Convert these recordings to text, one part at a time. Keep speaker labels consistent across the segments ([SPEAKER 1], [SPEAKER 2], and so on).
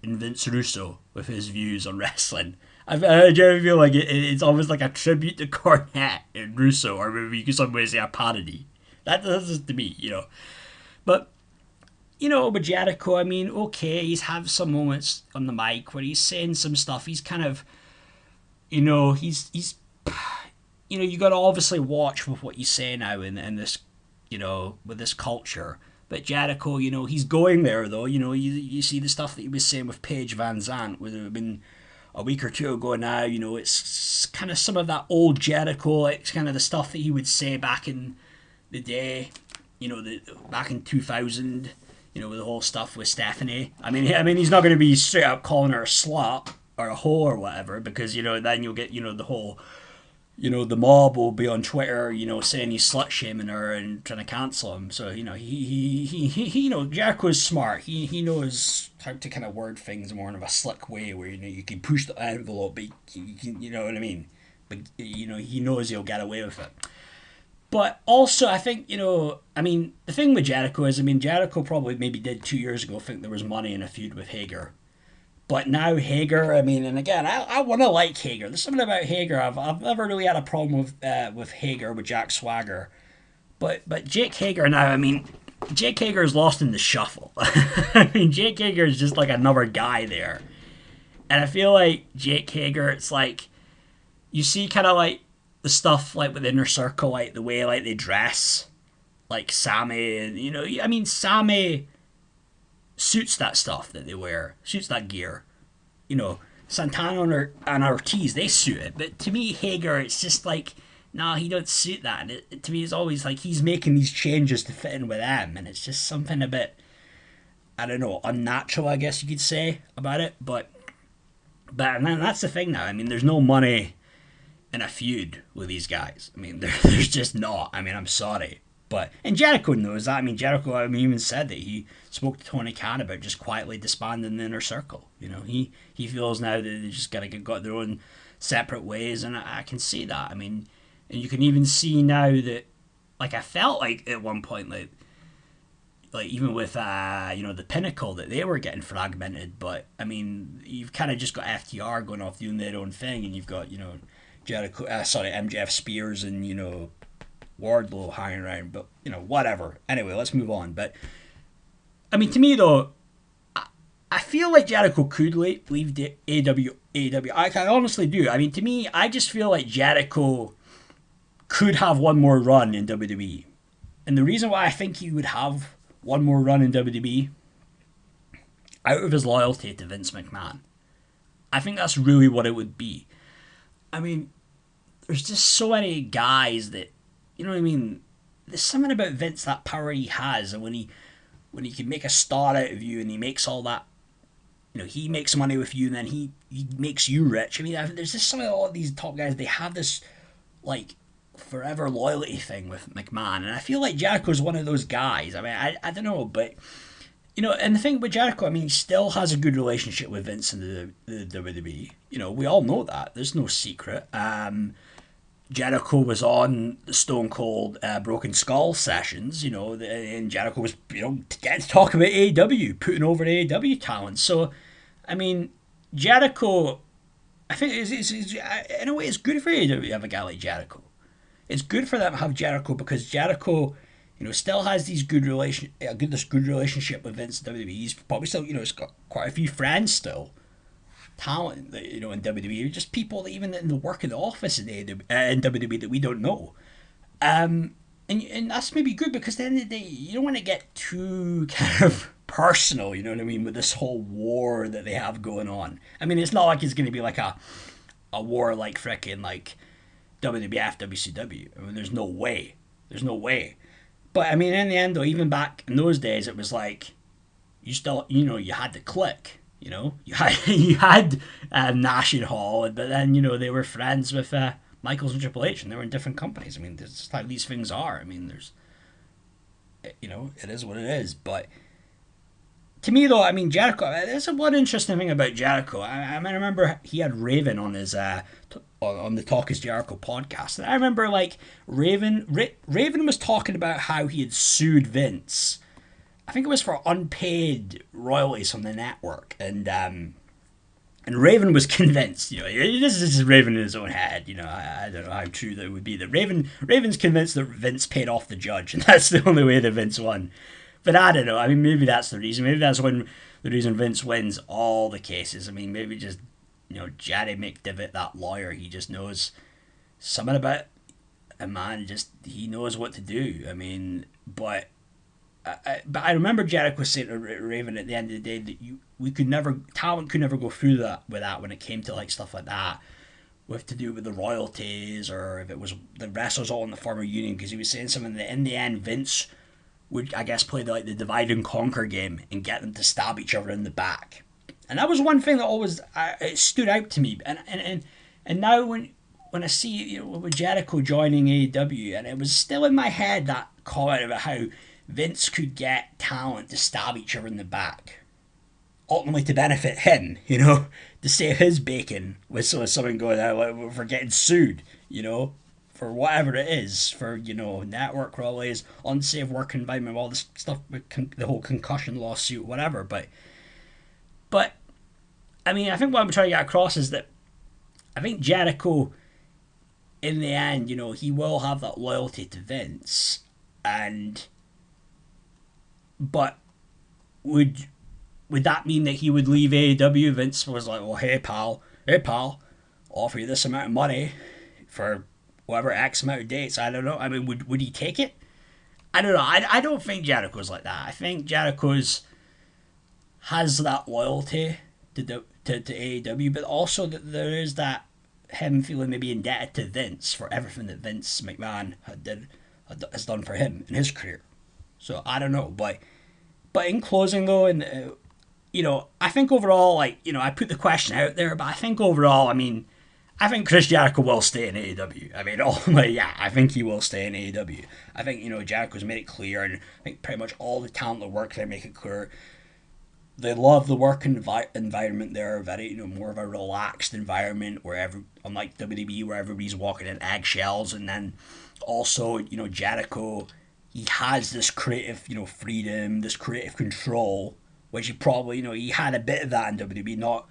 [SPEAKER 1] in Vince Russo with his views on wrestling. I generally feel like it's almost like a tribute to Cornette and Russo, or maybe you could some way say a parody. That's just to me, But with Jericho, I mean, okay, he's have some moments on the mic where he's saying some stuff. He's kind of, he's you got to obviously watch with what you say now in this, with this culture. But Jericho, he's going there though. You see the stuff that he was saying with Paige Van Zandt, would have been a week or two ago now. It's kind of some of that old Jericho. It's kind of the stuff that he would say back in the day. Back in 2000. With the whole stuff with Stephanie. I mean, he's not going to be straight up calling her a slut or a hoe or whatever, because then you'll get the whole. The mob will be on Twitter, saying he's slut shaming her and trying to cancel him. So he Jericho's smart. He knows how to kind of word things more in a slick way, where you can push the envelope, but you can, you know what I mean. But he knows he'll get away with it. But also, I think, the thing with Jericho is, Jericho probably maybe did 2 years ago think there was money in a feud with Hager. But now Hager, and again, I want to like Hager. There's something about Hager. I've never really had a problem with Hager, with Jack Swagger. But Jake Hager now, Jake Hager is lost in the shuffle. Jake Hager is just like another guy there. And I feel like Jake Hager, it's like, you see kind of like the stuff like with Inner Circle, like the way like they dress, like Sammy, and Sammy suits that stuff that they wear, suits that gear. Santana and Ortiz, they suit it. But to me, Hager, it's just like, nah, he don't suit that. And to me, it's always like he's making these changes to fit in with them, and it's just something a bit, I don't know, unnatural, I guess you could say, about it. But and then that's the thing now. There's no money in a feud with these guys. There's just not. I'm sorry. And Jericho knows that. Jericho, even said that he spoke to Tony Khan about just quietly disbanding the Inner Circle. He feels now that they just gotta got their own separate ways, and I can see that. And you can even see now that, like, I felt like at one point, like even with the Pinnacle, that they were getting fragmented. But you've kind of just got FTR going off doing their own thing, and you've got Jericho, MJF, Spears, and Wardlow hanging around, but whatever. Anyway, let's move on. But to me though, I feel like Jericho could leave the AEW. I honestly do. To me, I just feel like Jericho could have one more run in WWE, and the reason why I think he would have one more run in WWE, out of his loyalty to Vince McMahon, I think that's really what it would be. There's just so many guys that, there's something about Vince, that power he has, and when he can make a star out of you, and he makes all that, he makes money with you, and then he makes you rich. There's just some of all these top guys, they have this, like, forever loyalty thing with McMahon, and I feel like Jericho's one of those guys. I don't know, but, and the thing with Jericho, he still has a good relationship with Vince and the WWE. We all know that. There's no secret. Jericho was on the Stone Cold Broken Skull sessions, and Jericho was, getting to talk about AEW, putting over AEW talent. So, Jericho, I think in a way it's good for AEW to have a guy like Jericho. It's good for them to have Jericho, because Jericho, still has this good relationship with Vince and WWE. He's probably still, he's got quite a few friends still. Talent, in WWE, just people that even in the work in the office in WWE that we don't know, and that's maybe good, because at the end of the day, you don't want to get too kind of personal, with this whole war that they have going on. It's not like it's going to be like a war like frickin' like WWF, WCW. There's no way. But in the end though, even back in those days, it was like you still, you had to click. You had Nash and Hall, but then they were friends with Michaels and Triple H, and they were in different companies. That's just how these things are. There's, it is what it is. But to me though, Jericho. There's one interesting thing about Jericho. I remember he had Raven on his on the Talk Is Jericho podcast, and I remember like Raven was talking about how he had sued Vince. I think it was for unpaid royalties from the network, and Raven was convinced. This is Raven in his own head. I don't know how true that would be. That Raven's convinced that Vince paid off the judge, and that's the only way that Vince won. But I don't know. I mean, maybe that's the reason. Maybe that's when the reason Vince wins all the cases. I mean, maybe just Jerry McDevitt, that lawyer, he just knows something about a man. Just he knows what to do. I mean, but I remember Jericho saying to Raven at the end of the day that talent could never go through that with that when it came to like stuff like that, with to do with the royalties or if it was the wrestlers all in the former union, because he was saying something that in the end Vince would, I guess, play the divide and conquer game and get them to stab each other in the back, and that was one thing that always it stood out to me, and now when I see with Jericho joining AEW, and it was still in my head that comment about how Vince could get talent to stab each other in the back, ultimately to benefit him, to save his bacon with someone going out for getting sued, for whatever it is, for, network royalties, unsafe work environment, all this stuff with the whole concussion lawsuit, whatever. But, I mean, I think what I'm trying to get across is that I think Jericho, in the end, he will have that loyalty to Vince, but would that mean that he would leave AEW? Vince was like, well, hey pal, I'll offer you this amount of money for whatever X amount of dates. I don't know. I mean, would he take it? I don't know. I don't think Jericho's like that. I think Jericho's has that loyalty to AEW, but also that there is that him feeling maybe indebted to Vince for everything that Vince McMahon has done for him in his career. So I don't know, but in closing though, and I think overall, I put the question out there, but I think overall, I mean, I think Chris Jericho will stay in AEW. I mean, I think he will stay in AEW. I think Jericho's made it clear, and I think pretty much all the talent that work there make it clear they love the work environment there. Very more of a relaxed environment unlike WWE where everybody's walking in eggshells, and then also Jericho, he has this creative freedom, this creative control, which he probably he had a bit of that in WWE,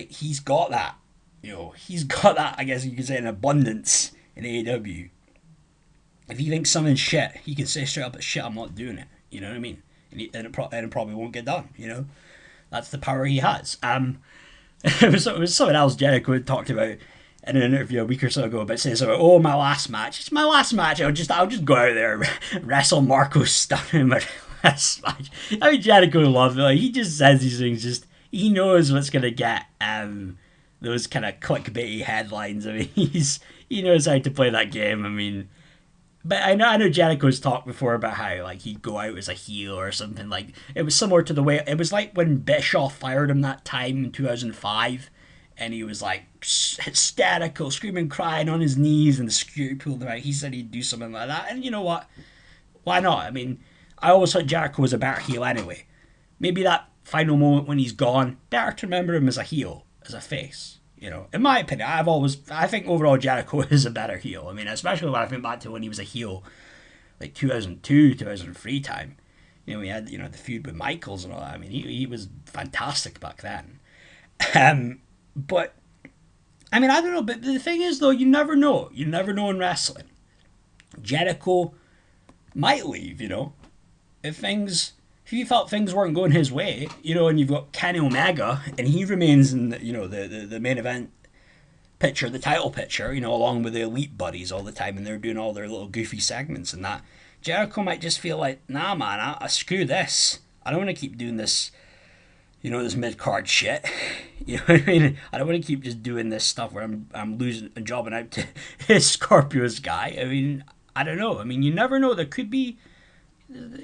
[SPEAKER 1] he's got that. He's got that, I guess you could say, in abundance in AEW. If he thinks something's shit, he can say straight up, shit, I'm not doing it. You know what I mean? And it probably won't get done. That's the power he has. It was something else Jericho had talked about in an interview a week or so ago, about saying something, oh, my last match. It's my last match. I'll just go out there and wrestle Marco Stunt in my last match. I mean, Jericho loves it. He just says these things. He knows what's gonna get those kind of clickbaity headlines. I mean, he knows how to play that game. I mean, but I know Jericho's talked before about how he'd go out as a heel or something. It was similar to the way it was like when Bischoff fired him that time in 2005, and he was hysterical, screaming, crying on his knees, and the security pulled him out. He said he'd do something like that, and you know what? Why not? I mean, I always thought Jericho was a better heel anyway. Maybe that final moment when he's gone, better to remember him as a heel, as a face. In my opinion, I think overall Jericho is a better heel. I mean, especially when I think back to when he was a heel, 2002, 2003 time. He had the feud with Michaels and all that. I mean, he was fantastic back then. But I mean, I don't know. But the thing is, though, you never know. You never know in wrestling. Jericho might leave. If he felt things weren't going his way, and you've got Kenny Omega, and he remains in the main event picture, the title picture, along with the Elite Buddies all the time, and they're doing all their little goofy segments and that. Jericho might just feel like, nah, man, I screw this. I don't want to keep doing this, this mid-card shit. You know what I mean? I don't want to keep just doing this stuff where I'm losing and jobbing out to Scorpio's guy. I mean, I don't know. I mean, you never know. There could be,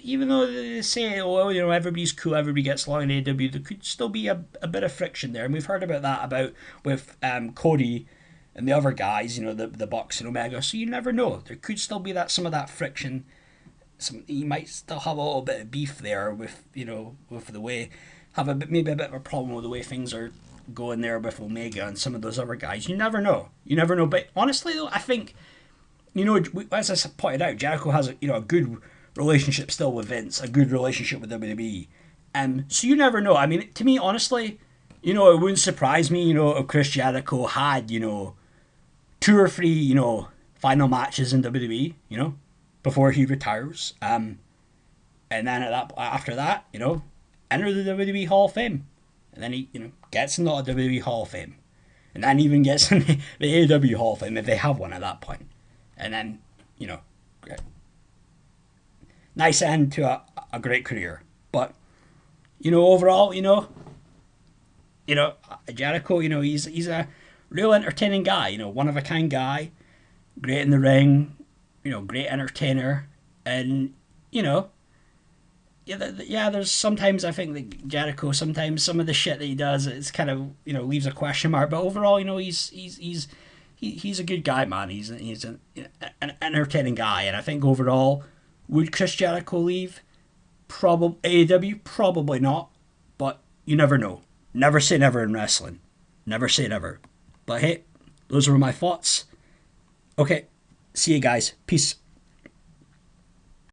[SPEAKER 1] even though they say, everybody's cool, everybody gets along in AEW, there could still be a bit of friction there. And we've heard about that with Cody and the other guys, the Bucks and Omega. So you never know. There could still be some of that friction. You might still have a little bit of beef there with the way, maybe a bit of a problem with the way things are going there with Omega and some of those other guys. You never know. But honestly, though, I think, as I pointed out, Jericho has a good relationship still with Vince, a good relationship with WWE. So you never know. I mean, to me, honestly, it wouldn't surprise me, if Chris Jericho had, 2 or 3, final matches in WWE, before he retires. And then after that, enter the WWE Hall of Fame. And then he, gets into the WWE Hall of Fame. And then even gets in the AEW Hall of Fame if they have one at that point. And then, nice end to a great career. But, overall, Jericho, he's a real entertaining guy, one of a kind guy, great in the ring, great entertainer, and there's sometimes I think that Jericho, sometimes some of the shit that he does, it's kind of leaves a question mark, but overall, he's a good guy, man. He's an entertaining guy, and I think overall, would Chris Jericho leave? Probably AEW, probably not, but you never know. Never say never in wrestling. Never say never. But hey, those were my thoughts. Okay, see you guys. Peace.